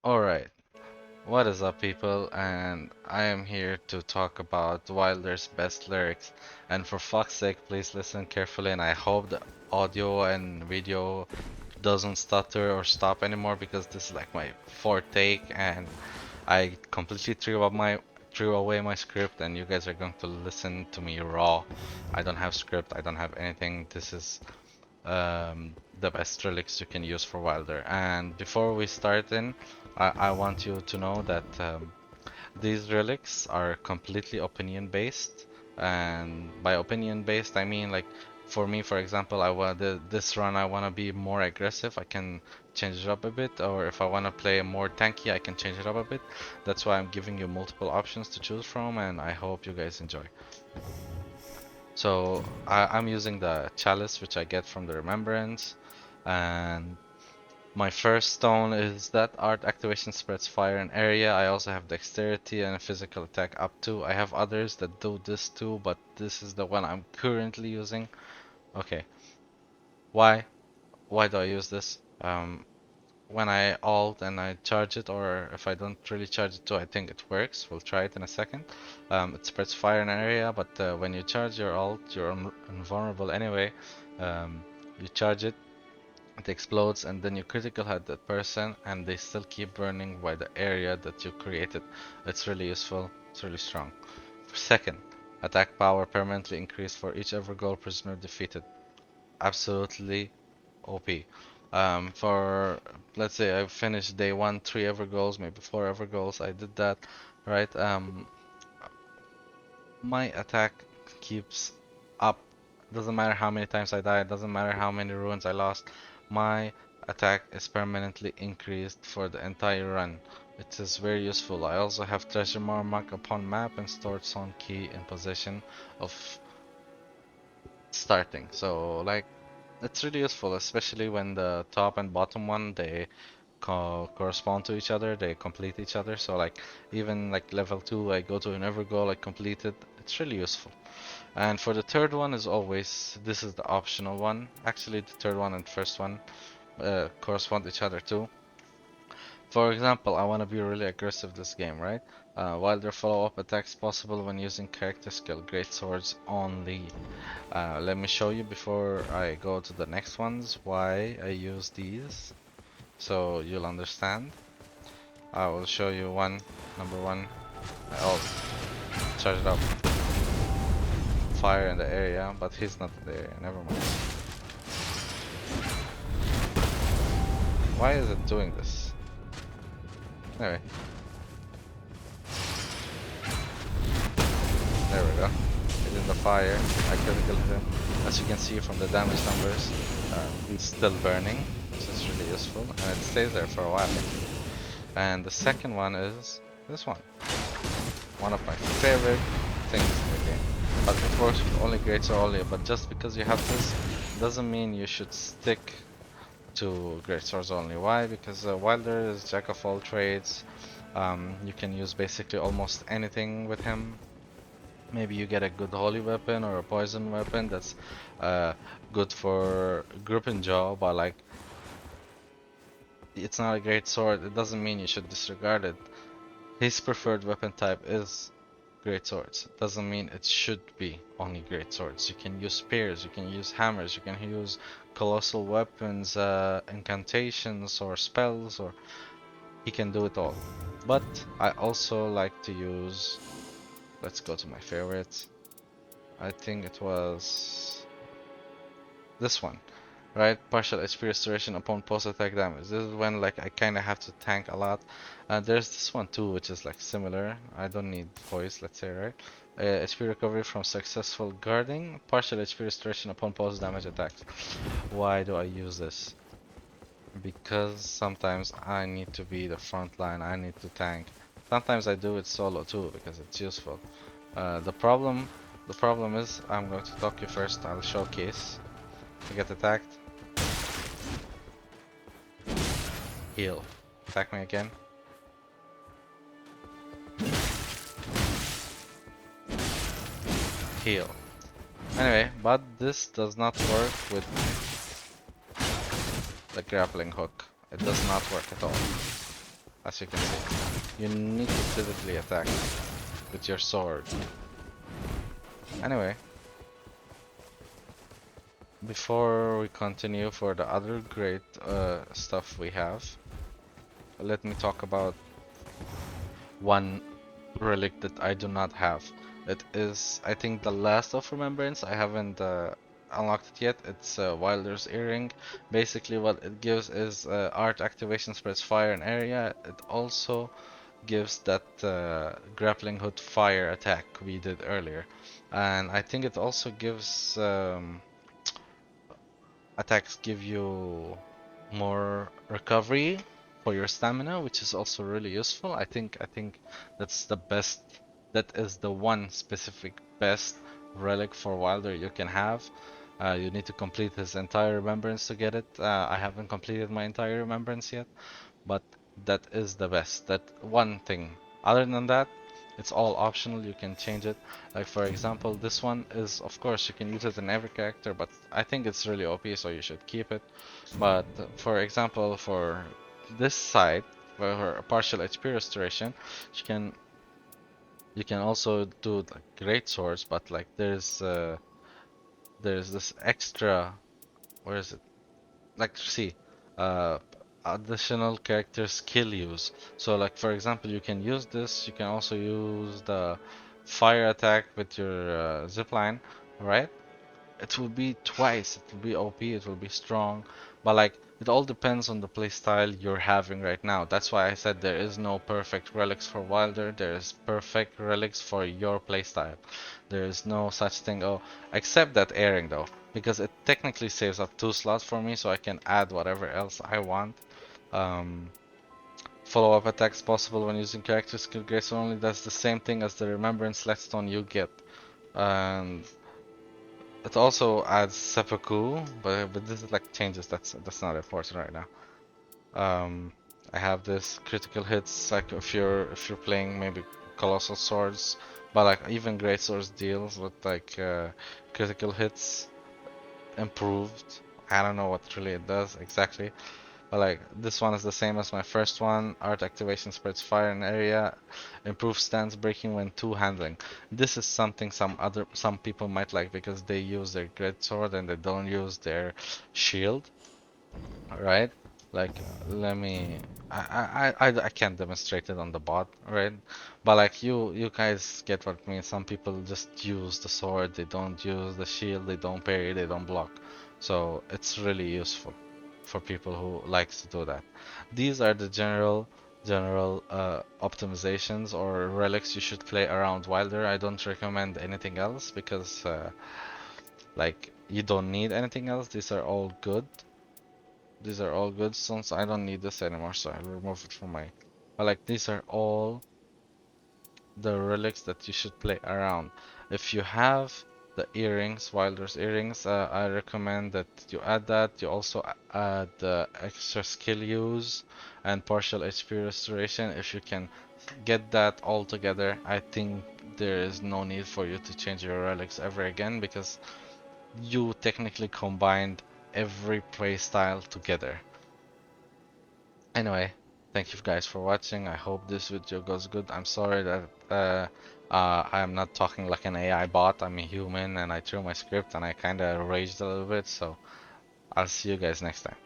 Alright, what is up people, and I am here to talk about Wylder's best lyrics. And for fuck's sake, please listen carefully, and I hope the audio and video doesn't stutter or stop anymore because this is like my fourth take and I completely threw away my script and you guys are going to listen to me raw. I don't have script, I don't have anything. This is the best relics you can use for Wylder. And before we start in, I want you to know that these relics are completely opinion based. And by opinion based, I mean like for me, for example, this run I want to be more aggressive. I can change it up a bit, or if I want to play more tanky, I can change it up a bit. That's why I'm giving you multiple options to choose from, and I hope you guys enjoy. So I'm using the chalice, which I get from the remembrance, and my first stone is that art activation spreads fire in area. I also have dexterity and a physical attack up to. I have others that do this too, but this is the one I'm currently using. Okay, why? Why do I use this? When I alt and I charge it, or if I don't really charge it too, I think it works. We'll try it in a second. It spreads fire in an area, but when you charge your alt, you're invulnerable anyway. You charge it, it explodes, and then you critical hit that person, and they still keep burning by the area that you created. It's really useful. It's really strong. For second, attack power permanently increased for each Evergoal prisoner defeated. Absolutely OP. For let's say I finished day one, 3 Evergoals, maybe 4 Evergoals. I did that, right? My attack keeps up. Doesn't matter how many times I die, doesn't matter how many runes I lost. My attack is permanently increased for the entire run. It is very useful. I also have treasure mark upon map and stored zone key in position of starting. So like it's really useful, especially when the top and bottom one they correspond to each other, they complete each other. So like even like level 2 I go to an Evergoal, I complete it. It's really useful. And for the third one, as always, this is the optional one. Actually, the third one and first one correspond to each other too. For example, I want to be really aggressive this game, right? While their follow-up attacks possible when using character skill, great swords only. Let me show you before I go to the next ones why I use these, so you'll understand. I will show you one. Number one, I'll charge it up. Fire in the area, but he's not in the area. Never mind. Why is it doing this? Anyway, there we go. He's in the fire. I critical him. As you can see from the damage numbers, it's still burning, which is really useful, and it stays there for a while. And the second one is this one. One of my favorite things in the game. But it works with only greats only, but just because you have this doesn't mean you should stick to great swords only. Why? Because Wylder is jack of all trades. You can use basically almost anything with him. Maybe you get a good holy weapon or a poison weapon that's good for grip and jaw, but like it's not a great sword. It doesn't mean you should disregard it. His preferred weapon type is great swords. It doesn't mean it should be only great swords. You can use spears, you can use hammers, you can use colossal weapons, incantations or spells, or he can do it all. But I also like to use, let's go to my favorites. I think it was this one, right? Partial HP restoration upon post attack damage. This is when like I kind of have to tank a lot. There's this one too, which is like similar. I don't need voice, let's say, right? HP recovery from successful guarding. Partial HP restoration upon post damage attacks. Why do I use this? Because sometimes I need to be the front line. I need to tank. Sometimes I do it solo too because it's useful. The problem is I'm going to talk you first. I'll showcase. You get attacked. Heal. Attack me again. Heal. Anyway, but this does not work with the grappling hook. It does not work at all. as you can see. You need to physically attack with your sword. Anyway, before we continue for the other great stuff we have, let me talk about one relic that I do not have. It is, I think, the last of Remembrance. I haven't unlocked it yet. It's Wylder's Earring. Basically, what it gives is art activation spreads fire in area. It also gives that grappling hood fire attack we did earlier. And I think it also gives attacks give you more recovery for your stamina, which is also really useful. I think that's the best. That is the one specific best relic for Wilder you can have. You need to complete his entire remembrance to get it. I haven't completed my entire remembrance yet, but that is the best. That one thing. Other than that, it's all optional. You can change it. Like for example, this one is, of course, you can use it in every character, but I think it's really OP, so you should keep it. But for example, for this side, for a partial HP restoration, you can you can also do like great swords, but like there's this extra. Where is it? Like see uh additional character skill use. So like for example, you can use this, you can also use the fire attack with your zipline, right? It will be twice, it will be OP, it will be strong, but like it all depends on the playstyle you're having right now. That's why I said there is no perfect relics for Wilder, there is perfect relics for your playstyle. There is no such thing, oh, except that airing though, because it technically saves up 2 slots for me, so I can add whatever else I want. Um, Follow-up attacks possible when using character skill grace only. That's the same thing as the remembrance Letstone you get. And it also adds seppuku, but this is like changes. That's not important right now. Um, I have this critical hits like if you're playing maybe colossal swords, but like even great swords deals with like critical hits improved. I don't know what really it does exactly, but like this one is the same as my first one. Art activation spreads fire in area, improves stance breaking when two handling. This is something some people might like because they use their great sword and they don't use their shield, right? Like let me I can't demonstrate it on the bot, right? But like you guys get what I mean. Some people just use the sword, they don't use the shield, they don't parry, they don't block. So it's really useful for people who likes to do that. These are the general optimizations or relics you should play around Wilder. I don't recommend anything else because like you don't need anything else. These are all good. These are all good stones. I don't need this anymore, so I'll remove it from my. But like these are all the relics that you should play around. If you have the earrings, Wilder's earrings, I recommend that you add that. You also add the extra skill use and partial HP restoration. If you can get that all together, I think there is no need for you to change your relics ever again because you technically combined every playstyle together. Anyway, thank you guys for watching. I hope this video goes good. I'm sorry that I am not talking like an AI bot. I'm a human and I threw my script and I kind of raged a little bit. So I'll see you guys next time.